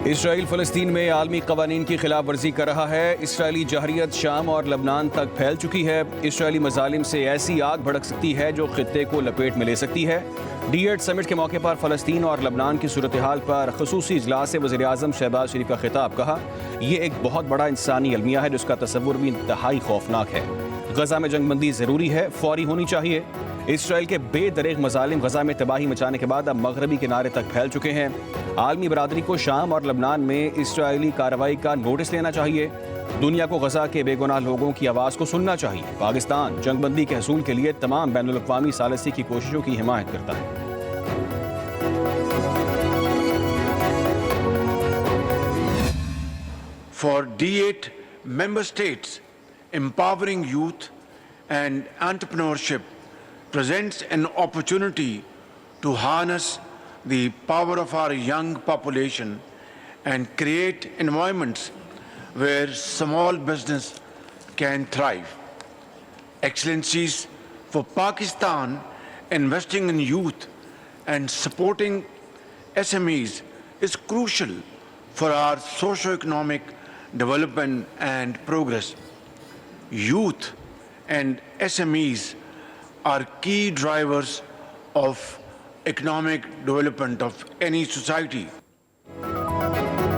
Israel फ़लस्तीन में आलमी कवानीन की खिलाफ वर्जी कर रहा है। इसराइली जहरियत शाम और लबनान तक फैल चुकी है। इसराइली मजालिम से ऐसी आग भड़क सकती है जो खित्ते को लपेट में ले सकती है। D8 समिट के मौके पर फ़लस्तीन और लबनान की सूरत हाल पर खसूसी इजलास से वज़ीर आज़म शहबाज शरीफ का खिताब। कहा, यह एक बहुत बड़ा इंसानी अलमिया है जिसका तसव्वुर भी इंतहाई खौफनाक है। गजा में जंगबंदी ज़रूरी है, फौरी होनी चाहिए। इसराइल के बेदरेग मजालिम गजा में तबाही मचाने के बाद अब मगरबी किनारे तक फैल चुके हैं। आलमी बरादरी को शाम और लबनान में इसराइली कार्रवाई का नोटिस लेना चाहिए। दुनिया को गजा के बेगुनाह लोगों की आवाज़ को सुनना चाहिए। पाकिस्तान जंगबंदी के हसूल के लिए तमाम बैनुल अक़वामी सालिसी की कोशिशों की हिमायत करता है। For D8 member states, empowering youth and entrepreneurship presents an opportunity to harness the power of our young population and create environments where small business can thrive. Excellencies, for Pakistan, investing in youth and supporting SMEs is crucial for our socio-economic development and progress. Youth and SMEs are key drivers of economic development of any society.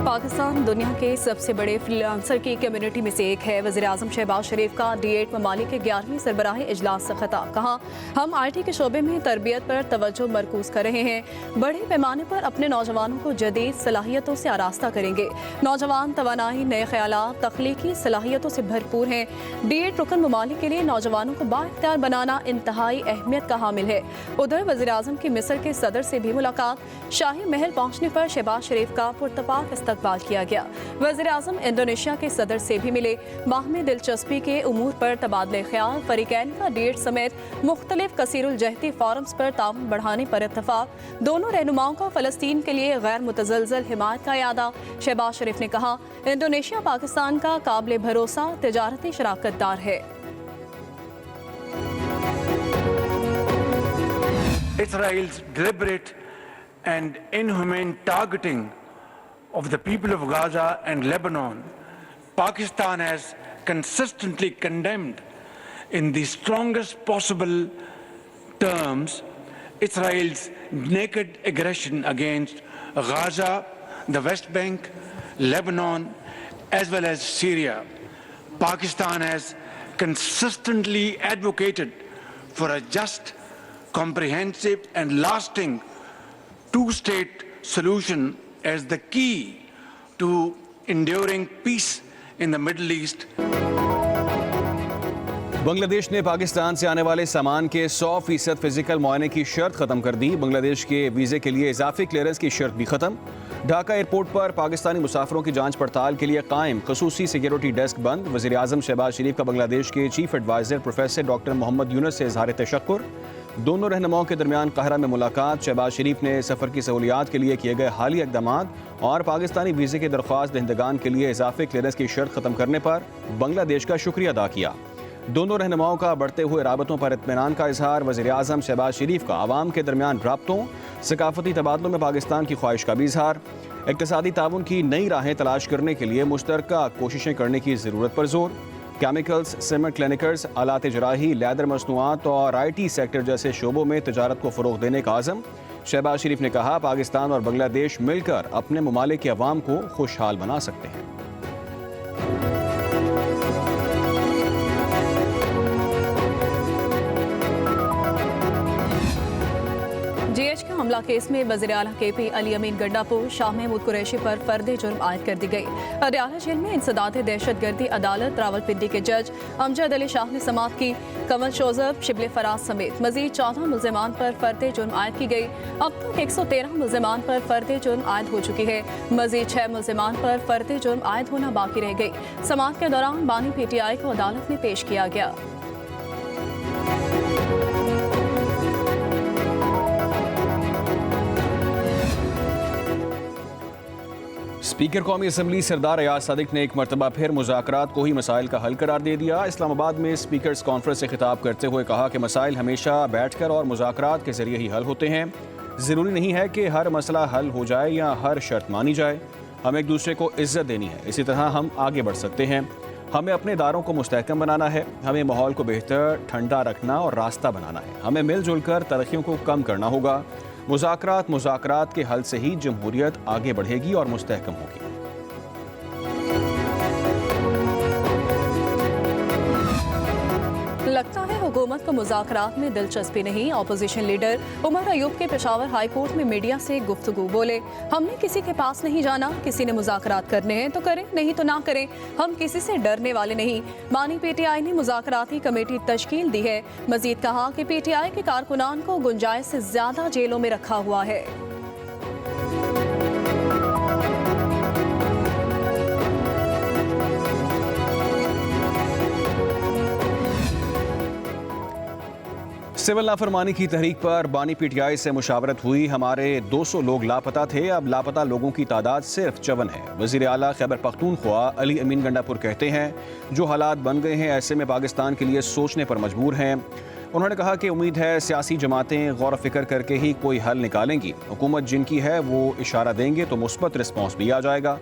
Pakistan दुनिया के सबसे बड़े freelancer की community में से एक है। वज़ीर आज़म शहबाज शरीफ का D8 ममालिक के 11वीं सरबराही इजलास से खिताब। कहा, हम IT के शोबे में तरबियत पर तवज्जो मरकूज कर रहे हैं। बड़े पैमाने पर अपने नौजवानों को जदीद सलाहियतों से आरास्ता करेंगे। नौजवान तवानाई, नए ख्यालात, तख्लीकी सलाहियतों से भरपूर हैं। D8 रुकन ममालिक के लिए नौजवानों को बाइख्तियार बनाना इंतहाई अहमियत का हामिल है। उधर वज़ीर आज़म की मिस्र के सदर से भी मुलाकात। शाही महल पहुँचने पर शहबाज शरीफ का पुरतपाक इस्तकबाल किया गया। वज़ीर आज़म इंडोनेशिया के सदर से भी मिले। बाहमी दिलचस्पी के उमूर पर तबादले ख्याल। फरीकैन का D8 समेत मुख्तलिफ कसीरुल जहती फोरम्स पर ताउन बढ़ाने पर इत्तफाक। दोनों रहनुमाओं का फ़लस्तीन के लिए गैर मुतज़लज़ल हिमायत का यादा। शहबाज शरीफ ने कहा, इंडोनेशिया पाकिस्तान का काबिल भरोसा तिजारती शराकतदार है। Israel's deliberate and inhumane targeting of the people of Gaza and Lebanon, Pakistan has consistently condemned in the strongest possible terms Israel's naked aggression against Gaza, the West Bank, Lebanon, as well as Syria. Pakistan has consistently advocated for a just, comprehensive and lasting two-state solution as the key to enduring peace in the Middle East. Bangladesh ने पाकिस्तान से आने वाले सामान के 100% physical मुआयने की शर्त खत्म कर दी। बांग्लादेश के वीजे के लिए इजाफी क्लियरेंस की शर्त भी खत्म। ढाका एयरपोर्ट पर पाकिस्तानी मुसाफिरों की जांच पड़ताल के लिए कायम खसूसी सिक्योरिटी डेस्क बंद। वज़ीर आज़म शहबाज शरीफ का बांग्लादेश के chief adviser professor doctor Mohammad Yunus से इज़हार तशक्कुर। दोनों रहनुमाओं के दरमियान काहिरा में मुलाकात। शहबाज शरीफ ने सफ़र की सहूलियात के लिए किए गए हालिया इक़दामात और पाकिस्तानी वीज़े के दरख्वास्त दहिंदगान के लिए इजाफी क्लियरेंस की शर्त ख़त्म करने पर बांग्लादेश का शुक्रिया अदा किया। दोनों रहनुमाओं का बढ़ते हुए राबतों पर इत्मीनान का इजहार। वज़ीर आज़म शहबाज शरीफ का आवाम के दरमियान राबतों, सकाफती तबादलों में पाकिस्तान की ख्वाहिश का भी इजहार। इक़्तिसादी ताउन की नई राहें तलाश करने के लिए मुश्तरका कोशिशें करने की ज़रूरत पर जोर। केमिकल्स, सीमेंट क्लिनिकर्स, आलात जराही, लैदर मसनूआत और IT सेक्टर जैसे शोबों में तजारत को फ़रोग़ देने का आज़म। शहबाज शरीफ ने कहा, पाकिस्तान और बांग्लादेश मिलकर अपने ममालिक के अवाम को खुशहाल बना सकते हैं। DH के हमला केस में वज़ीर आला KP अली अमीन गंडापुर शाह महमूद कुरैशी पर फर्द जुर्म आयद कर दी गई। अडयाला जेल में इंसदाद दहशतगर्दी अदालत रावलपिंडी के जज अमजद अली शाह ने समाप्त की। कमल शोजब, शिबले फराज समेत मजीद 14 मुल्ज़िमान पर फर्द जुर्म आयद की गई। अब तक 113 मुल्ज़िमान पर फर्द जुर्म आयद हो चुकी है। मजीद 6 मुल्ज़िमान पर फर्द जुर्म आयद होना बाकी रह गई। समाअत के दौरान बानी PTI को अदालत में पेश किया गया। स्पीकर कौमी असम्बली सरदार अयाज सादिक ने एक मरतबा फिर मुज़ाकरात को ही मसाइल का हल करार दे दिया। इस्लामाबाद में स्पीकर्स कॉन्फ्रेंस से खिताब करते हुए कहा कि मसाइल हमेशा बैठकर और मुज़ाकरात के जरिए ही हल होते हैं। ज़रूरी नहीं है कि हर मसला हल हो जाए या हर शर्त मानी जाए। हमें एक दूसरे को इज्जत देनी है, इसी तरह हम आगे बढ़ सकते हैं। हमें अपने इदारों को मुस्तहकम बनाना है, हमें माहौल को बेहतर ठंडा रखना और रास्ता बनाना है। हमें मिलजुल कर तरक्कियों को कम करना होगा। मुज़ाकरात के हल से ही जमहूरियत आगे बढ़ेगी और मुस्तहकम होगी। लगता है हुकूमत को मुज़ाकरात में दिलचस्पी नहीं। अपोजिशन लीडर उमर अयूब के पेशावर हाई कोर्ट में मीडिया से गुफ्तगू। बोले, हमने किसी के पास नहीं जाना, किसी ने मुज़ाकरात करने हैं तो करें, नहीं तो ना करें, हम किसी से डरने वाले नहीं। बानी पीटीआई ने मुज़ाकराती कमेटी तश्कील दी है। मजीद कहा कि पीटीआई के कारकुनान को गुंजाइश से ज्यादा जेलों में रखा हुआ है। सिविल नाफरमानी की तहरीक पर बानी पीटीआई से मुशावरत हुई। हमारे 200 लोग लापता थे, अब लापता लोगों की तादाद सिर्फ 54 है। वज़ीर आला खैबर पख्तूनख्वा अली अमीन गंडापुर कहते हैं, जो हालात बन गए हैं ऐसे में पाकिस्तान के लिए सोचने पर मजबूर हैं। उन्होंने कहा कि उम्मीद है सियासी जमातें गौर फिक्र करके ही कोई हल निकालेंगी। हुकूमत जिनकी है वो इशारा देंगे तो मुस्बत रिस्पॉन्स भी आ जाएगा।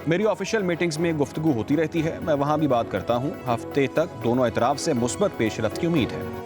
मेरी ऑफिशियल मीटिंग्स में गुफ्तगू होती रहती है, मैं वहाँ भी बात करता हूँ। हफ्ते तक दोनों एतराफ से मुस्बत पेशरफ्त की उम्मीद है।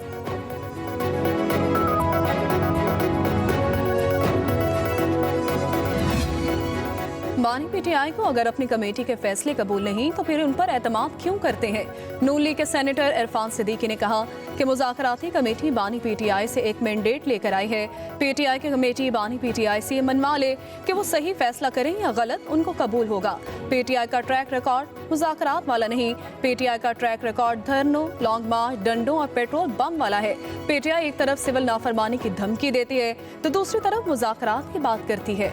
बानी पीटीआई को अगर अपनी कमेटी के फैसले कबूल नहीं तो फिर उन पर एतमाद क्यों करते हैं। नून लीग के सेनेटर इरफान सिद्दीकी ने कहा कि मुज़ाकराती कमेटी बानी पीटीआई से एक मैंडेट लेकर आई है। पीटीआई की कमेटी बानी पीटीआई से मनवा ले कि वो सही फैसला करें या गलत, उनको कबूल होगा। पीटीआई का ट्रैक रिकॉर्ड मुज़ाकरात वाला नहीं। पीटीआई का ट्रैक रिकॉर्ड धरनों, लॉन्ग मार्च, डंडों और पेट्रोल बम वाला है। पीटीआई एक तरफ सिविल नाफरमानी की धमकी देती है तो दूसरी तरफ मुज़ाकरात की बात करती है।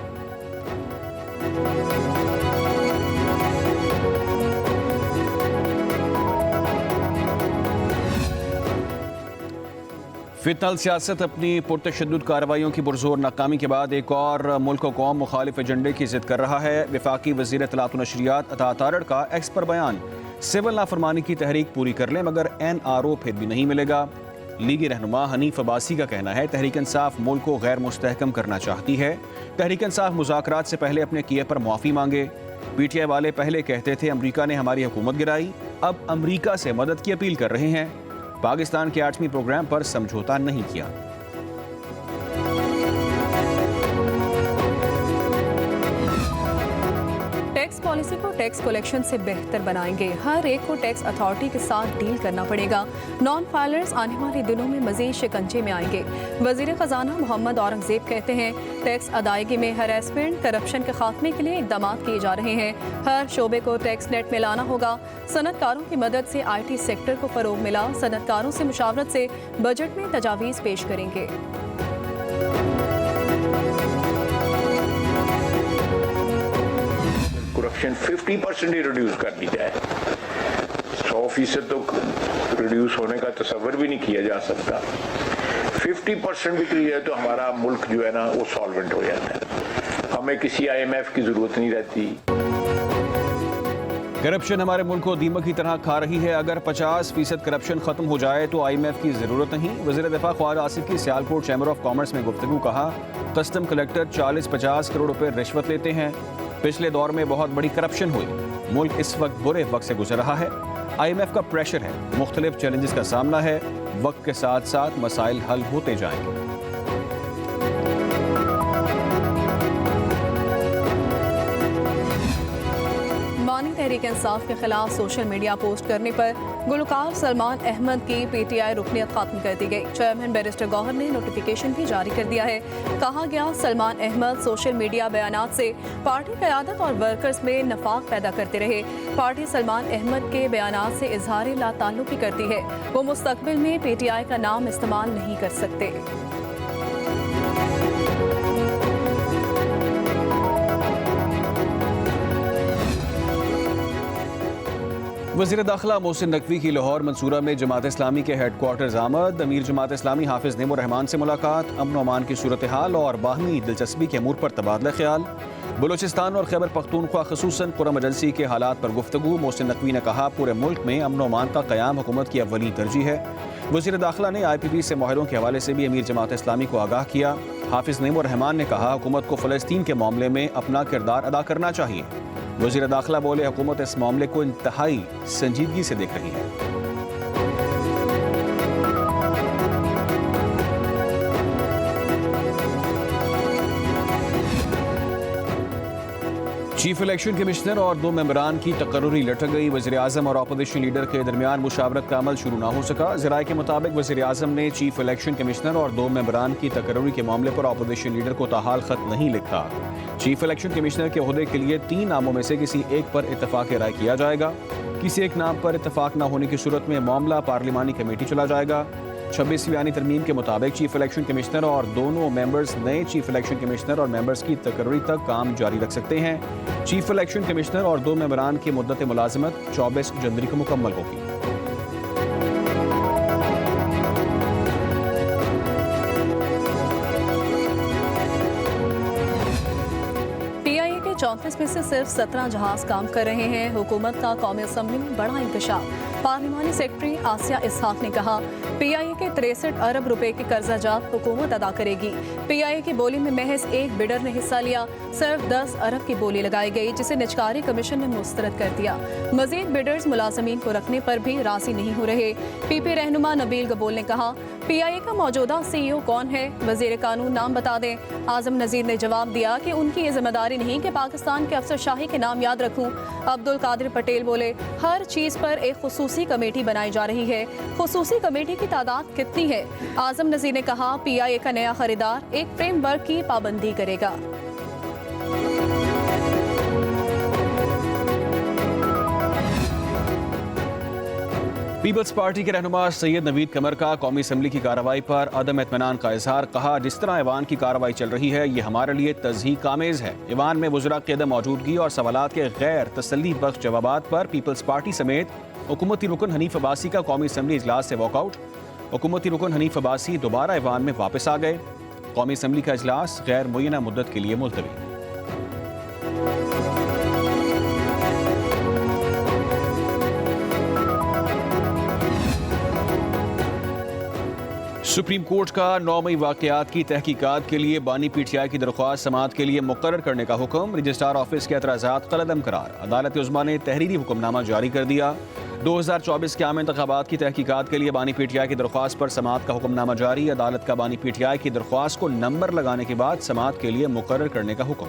फितनल सियासत अपनी पुरतशद्दुद कार्रवाइयों की पुरजोर नाकामी के बाद एक और मुल्क व कौम मुखालिफ एजेंडे की जिद कर रहा है। वफाकी वज़ीर इत्तलात व नशरियात अता तारड़ का एक्स पर बयान, सिविल नाफरमानी की तहरीक पूरी कर लें मगर NRO फिर भी नहीं मिलेगा। लीगी रहनुमा हनीफ अब्बासी का कहना है, तहरीक इंसाफ मुल्क को गैर मुस्तहकम करना चाहती है। तहरीक इंसाफ मुज़ाकरात से पहले अपने किए पर मुआफ़ी मांगे। पीटीआई वाले पहले कहते थे अमरीका ने हमारी हुकूमत गिराई, अब अमरीका से मदद की अपील कर रहे हैं। पाकिस्तान के एटमी प्रोग्राम पर समझौता नहीं किया। टैक्स पॉलिसी को टैक्स कलेक्शन से बेहतर बनाएंगे। हर एक को टैक्स अथॉरिटी के साथ डील करना पड़ेगा। नॉन फाइलर्स आने वाले दिनों में मजीद शिकंजे में आएंगे। वजीर खजाना मोहम्मद औरंगजेब कहते हैं, टैक्स अदायगी में हरासमेंट, करप्शन के खात्मे के लिए इकदाम किए जा रहे हैं। हर शोबे को टैक्स नेट में लाना होगा। सनतकारों की मदद से IT सेक्टर को फरोग मिला। सनतकारों से मुशावरत से बजट में तजावीज़ पेश करेंगे। करप्शन 50% ही रिड्यूस कर दी जाए। 100% तो रिड्यूस होने का तसव्वुर भी नहीं किया जा सकता। 50% भी की जाए तो हमारा मुल्क जो है ना वो सॉल्वेंट हो जाता है। हमें किसी IMF की जरूरत नहीं रहती। करप्शन हमारे मुल्क को दीमक की तरह खा रही है। अगर 50% करप्शन खत्म हो जाए तो IMF की जरूरत नहीं। वज़ीर दिफा ख्वाजा आसिफ की सियालकोट चैम्बर ऑफ कॉमर्स में गुफ्तगू। कहा, कस्टम कलेक्टर 40-50 करोड़ रुपए रिश्वत लेते हैं। पिछले दौर में बहुत बड़ी करप्शन हुई। मुल्क इस वक्त बुरे वक्त से गुजर रहा है। IMF का प्रेशर है, मुख्तलिफ चैलेंजेस का सामना है। वक्त के साथ साथ मसाइल हल होते जाएंगे। बानी तहरीक इंसाफ के खिलाफ सोशल मीडिया पोस्ट करने पर गुलकार सलमान अहमद की PTI रुकनियत खत्म कर दी गई। चेयरमैन बैरिस्टर गौहर ने नोटिफिकेशन भी जारी कर दिया है। कहा गया, सलमान अहमद सोशल मीडिया बयानात से पार्टी क़यादत और वर्कर्स में नफाक पैदा करते रहे। पार्टी सलमान अहमद के बयानात से इजहार लाताल्लुकी करती है। वो मुस्तकबिल में PTI का नाम इस्तेमाल नहीं कर सकते। वज़ीर दाखिला मोहसिन नकवी की लाहौर मंसूरा में जमात इस्लामी के हेडक्वार्टर्स आमद। अमीर जमात इस्लामी हाफिज़ नेमुर रहमान से मुलाकात। अमन अमान की सूरत हाल और बाहमी दिलचस्पी के अमूर पर तबादला ख्याल। बलूचिस्तान और खैबर पख्तूनख्वा ख़ुसूसन कुरम एजेंसी के हालात पर गुफ्तगू। मोहसिन नकवी ने कहा, पूरे मुल्क में अमन अमान का क़याम हुकूमत की अव्वली तरजीह है। वज़ीर दाखिला ने IPP से मुआहदों के हवाले से भी अमीर जमात इस्लामी को आगाह किया। हाफिज नईम रहमान ने कहा हुकूमत को फ़लस्तीन के मामले में अपना किरदार अदा करना चाहिए। वज़ीर दाखिला बोले हुकूमत इस मामले को इंतहाई संजीदगी से देख रही है। चीफ इलेक्शन कमिश्नर और 2 मेंबरान की तकर्रुरी लटक गई। वज़ीर-ए-आज़म और अपोजिशन लीडर के दरमियान मुशावरत का अमल शुरू ना हो सका। ज़राए के मुताबिक वज़ीर-ए-आज़म ने चीफ इलेक्शन कमिश्नर और 2 मेंबरान की तकर्रुरी के मामले पर अपोजिशन लीडर को ताहाल खत नहीं लिखा। चीफ इलेक्शन कमिश्नर के ओहदे के लिए 3 नामों में से किसी एक पर इत्तफाक राय किया जाएगा। किसी एक नाम पर इत्तफाक न होने की सूरत में मामला पार्लिमानी कमेटी चला जाएगा। 26वीं आईनी तरमीम के मुताबिक चीफ इलेक्शन कमिश्नर और दोनों मेंबर्स नए चीफ इलेक्शन कमिश्नर और मेंबर्स की तकर्री तक काम जारी रख सकते हैं। चीफ इलेक्शन कमिश्नर और 2 मेंबरान की मुद्दत मुलाजमत 24 जनवरी को मुकम्मल होगी। PIA के 34 में से सिर्फ 17 जहाज काम कर रहे हैं। हुकूमत का कौमी असम्बली में बड़ा इंकशाफ। पार्लिमानी सेक्रेटरी आसिया इसहाक ने कहा PIA के 63 अरब रुपए के कर्जा जात हुकूमत अदा करेगी। PIA की बोली में महज एक बिडर ने हिस्सा लिया। सिर्फ 10 अरब की बोली लगाई गई जिसे निजकारी कमीशन ने मुस्तरद कर दिया। मजीद बिडर्स मुलाजमीन को रखने पर भी राजी नहीं हो रहे। PP रहनुमा नबील गबोल ने कहा PIA का मौजूदा CEO कौन है, वजीर कानून नाम बता दें। आजम नजीर ने जवाब दिया कि उनकी ये जिम्मेदारी नहीं कि पाकिस्तान के अफसरशाही के नाम याद रखूं। अब्दुल कादिर पटेल बोले हर चीज पर एक खुसूसी कमेटी बनाई जा रही है। खुसूसी कमेटी की तादाद कितनी है? आजम नजीर ने कहा PIA का नया खरीदार एक फ्रेमवर्क की पाबंदी करेगा। पीपल्स पार्टी के रहनुमा सैयद नवीद कमर का कौमी असम्बली की कार्रवाई पर अदम इत्मीनान का इजहार। कहा जिस तरह ऐवान की कार्रवाई चल रही है ये हमारे लिए तज़हीक आमेज़ है। ऐवान में वज़रा की अदम मौजूदगी और सवालात के गैर तसल्ली बख्श जवाबात पर पीपल्स पार्टी समेत हुकूमती रुकन हनीफ अब्बासी का कौमी असम्बली इजलास से वॉकआउट। हुकूमती रुकन हनीफ अब्बासी दोबारा ऐवान में वापस आ गए। कौमी असम्बली का इजलास गैर मुय्यना मुद्दत के लिए मुलतवी। सुप्रीम कोर्ट का 9 मई वाक़यात की तहकीकात के लिए बानी PTI की दरख्वास्त समाअत के लिए मुकर्रर करने का हुक्म। रजिस्ट्रार ऑफिस के एतराज़ात कलअदम करार। अदालत उज़्मा ने तहरीरी हुक्मनामा जारी कर दिया। 2024 के आम इंतखाबात की तहकीकात के लिए बानी PTI की दरख्वास्त पर समाअत का हुक्मनामा जारी। अदालत का बानी PTI की दरख्वास्त को नंबर लगाने के बाद समाअत के लिए मुकर्रर करने का हुक्म।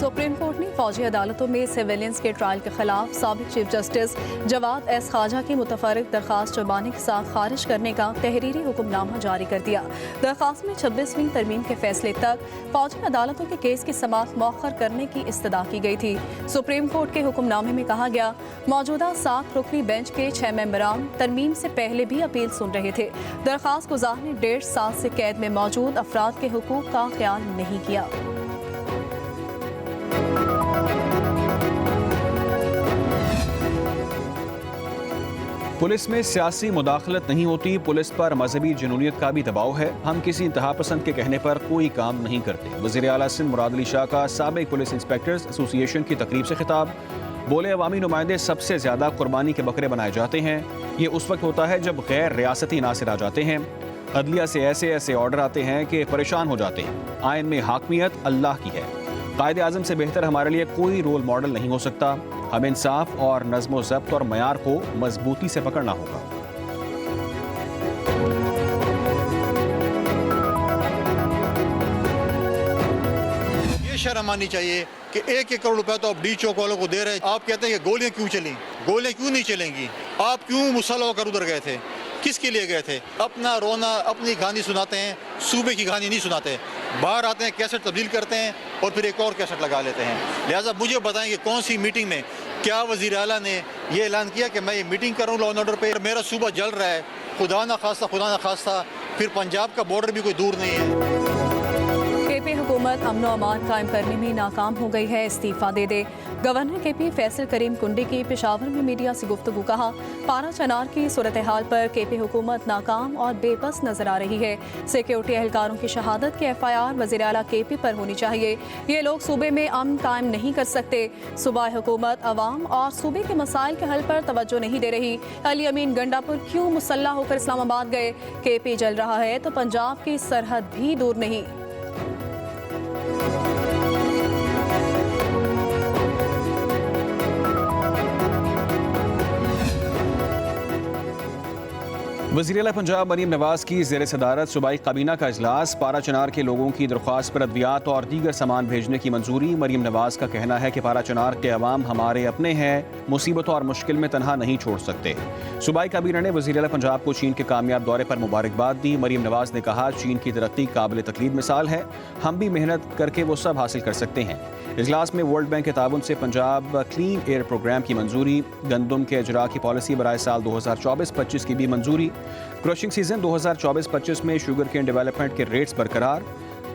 सुप्रीम कोर्ट ने फौजी अदालतों में सिविलियंस के ट्रायल के खिलाफ साबिक चीफ जस्टिस जवाद एस खाजा की मुतफर्रिक दरखास्त जुर्माने के साथ खारिज करने का तहरीरी हुक्मनामा जारी कर दिया। दरखास्त में 26वीं तरमीम के फैसले तक फौजी अदालतों के केस की समाअत मौखर करने की इस्तदा की गई थी। सुप्रीम कोर्ट के हुक्मनामे में कहा गया मौजूदा 7 रुकनी बेंच के 6 मेंबरान तरमीम से पहले भी अपील सुन रहे थे। दरखास्त गुजार ने 1.5 साल से कैद में मौजूद अफराद के हुकूक का ख्याल नहीं किया। पुलिस में सियासी मुदाखलत नहीं होती। पुलिस पर मजहबी जुनूनियत का भी दबाव है। हम किसी इंतहा पसंद के कहने पर कोई काम नहीं करते। वज़ीर आला सिंध मुराद अली शाह का साबिक पुलिस इंस्पेक्टर्स एसोसिएशन की तकरीब से खिताब। बोले अवामी नुमाइंदे सबसे ज़्यादा कुर्बानी के बकरे बनाए जाते हैं। ये उस वक्त होता है जब गैर रियासती नासिर आ जाते हैं। अदलिया से ऐसे ऐसे ऑर्डर आते हैं कि परेशान हो जाते हैं। आइन में हाकमियत अल्लाह की है। कायदे आज़म से बेहतर हमारे लिए कोई रोल मॉडल नहीं हो सकता। हमें इंसाफ और नज़्म ज़ब्त और मयार को मजबूती से पकड़ना होगा। ये शर्म आनी चाहिए कि 1 करोड़ रुपए तो आप डी चौक वालों को दे रहे हैं। आप कहते हैं कि गोलियां क्यों चली? गोलियां क्यों नहीं चलेंगी? आप क्यों मुसल्ला होकर उधर गए थे? किसके लिए गए थे? अपना रोना, अपनी कहानी सुनाते हैं, सूबे की कहानी नहीं सुनाते। बाहर आते हैं, कैसेट तब्दील करते हैं और फिर एक और कैसेट लगा लेते हैं। लिहाजा मुझे बताएं कि कौन सी मीटिंग में क्या वज़ीर आला ने ये ऐलान किया कि मैं ये मीटिंग करूँ लॉ एंड ऑर्डर पे? मेरा सूबा जल रहा है। खुदा ना खास्ता फिर पंजाब का बॉर्डर भी कोई दूर नहीं है। KP हुकूमत अमन और अमान कायम करने में नाकाम हो गई है, इस्तीफा दे दे। गवर्नर केपी फैसल करीम कुंडी की पेशावर में मीडिया से गुफ्तगू। कहा, पारा चनार की सूरत हाल पर केपी हुकूमत नाकाम और बेबस नजर आ रही है। सिक्योरिटी एहलकारों की शहादत के FIR वज़ीर आला केपी पर होनी चाहिए। ये लोग सूबे में अमन कायम नहीं कर सकते। सूबाई हुकूमत अवाम और सूबे के मसाइल के हल पर तवज्जो नहीं दे रही। अली अमीन गंडापुर क्यों मुसल्ला होकर इस्लामाबाद गए? केपी जल रहा है तो पंजाब की सरहद भी दूर नहीं। वज़ीर आला पंजाब मरीम नवाज की ज़ेर सदारत सूबाई काबीना का इजलास। पारा चनार के लोगों की दरख्वास्त पर अद्वियात और दीगर सामान भेजने की मंजूरी। मरीम नवाज का कहना है कि पारा चनार के अवाम हमारे अपने हैं, मुसीबतों और मुश्किल में तनहा नहीं छोड़ सकते। सूबाई काबीना ने वज़ीर आला पंजाब को चीन के कामयाब दौरे पर मुबारकबाद दी। मरीम नवाज ने कहा, चीन की तरक्की काबिल तकलीद मिसाल है, हम भी मेहनत करके वो सब हासिल कर सकते हैं। इजलास में वर्ल्ड बैंक के ताउन से पंजाब क्लीन एयर प्रोग्राम की मंजूरी। गंदम के अजरा की पॉलिसी बराए साल 2024-25 की भी मंजूरी। क्रशिंग सीजन 2024-25 में शुगर केन डेवलपमेंट के रेट्स बरकरार।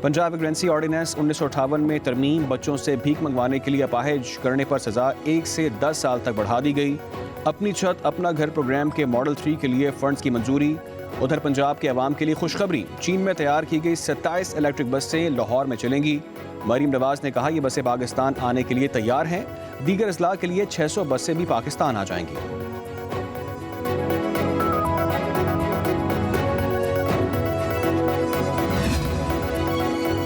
पंजाब वेग्रेंसी ऑर्डिनेंस 1958 में तरमीम। बच्चों से भीख मंगवाने के लिए अपाहिज करने पर सजा 1 से 10 साल तक बढ़ा दी गई। अपनी छत अपना घर प्रोग्राम के मॉडल 3 के लिए फंड्स की मंजूरी। उधर पंजाब के अवाम के लिए खुशखबरी, चीन में तैयार की गई 27 इलेक्ट्रिक बसें लाहौर में चलेंगी। मरीम नवाज ने कहा, ये बसें पाकिस्तान आने के लिए तैयार हैं। दीगर अजला के लिए 600 बसें भी पाकिस्तान आ जाएंगी।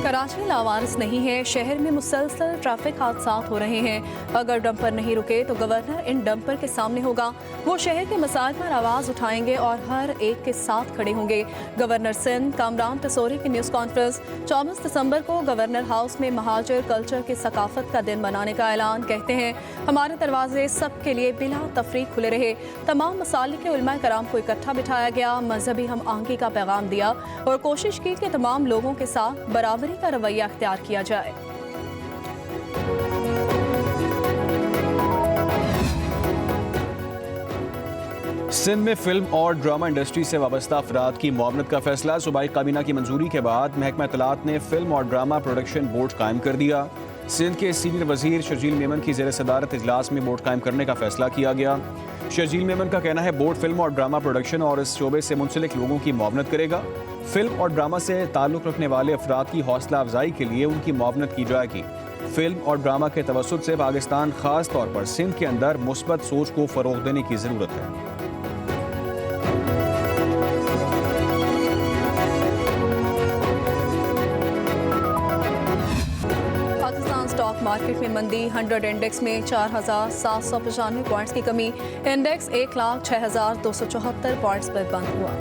कराची लावारिस नहीं है, शहर में मुसलसल ट्रैफिक हादसा हो रहे हैं। अगर डंपर नहीं रुके तो गवर्नर इन डंपर के सामने होगा। वो शहर के मसाइल पर आवाज़ उठाएंगे और हर एक के साथ खड़े होंगे। गवर्नर सिंध कामरान तसोरी की न्यूज़ कॉन्फ्रेंस। 24 दिसंबर को गवर्नर हाउस में महाजर कल्चर की सकाफत का दिन मनाने का ऐलान। कहते हैं, हमारे दरवाजे सबके लिए बिला तफरीक खुले रहे। तमाम मसालिक के उलमा कराम को इकट्ठा बिठाया गया। मजहबी हम आहंगी का पैगाम दिया और कोशिश की कि तमाम लोगों के साथ बराबरी का रवैया अख्तियार किया जाए। सिंध में फिल्म और ड्रामा इंडस्ट्री से वाबस्ता अफराद की मुआवनत का फैसला। सूबाई काबीना की मंजूरी के बाद महकमा इत्तलात ने फिल्म और ड्रामा प्रोडक्शन बोर्ड कायम कर दिया। सिंध के सीनियर वजीर शर्जील मेमन की ज़ेर सदारत इजलास में बोर्ड कायम करने का फैसला किया गया। शर्जील मेमन का कहना है, बोर्ड फिल्म और ड्रामा प्रोडक्शन और इस शोबे से मुंसलिक लोगों की मुआवनत करेगा। फिल्म और ड्रामा से ताल्लुक़ रखने वाले अफराद की हौसला अफजाई के लिए उनकी मुआवनत की जाएगी। फिल्म और ड्रामा के तवस्सुत से पाकिस्तान खास तौर पर सिंध के अंदर मुस्बत सोच को फ़रोग़ देने की ज़रूरत है। स्टॉक मार्केट में मंदी। 100 इंडेक्स में 4,795 पॉइंट्स की कमी। इंडेक्स 1,06,274 पॉइंट्स पर बंद हुआ।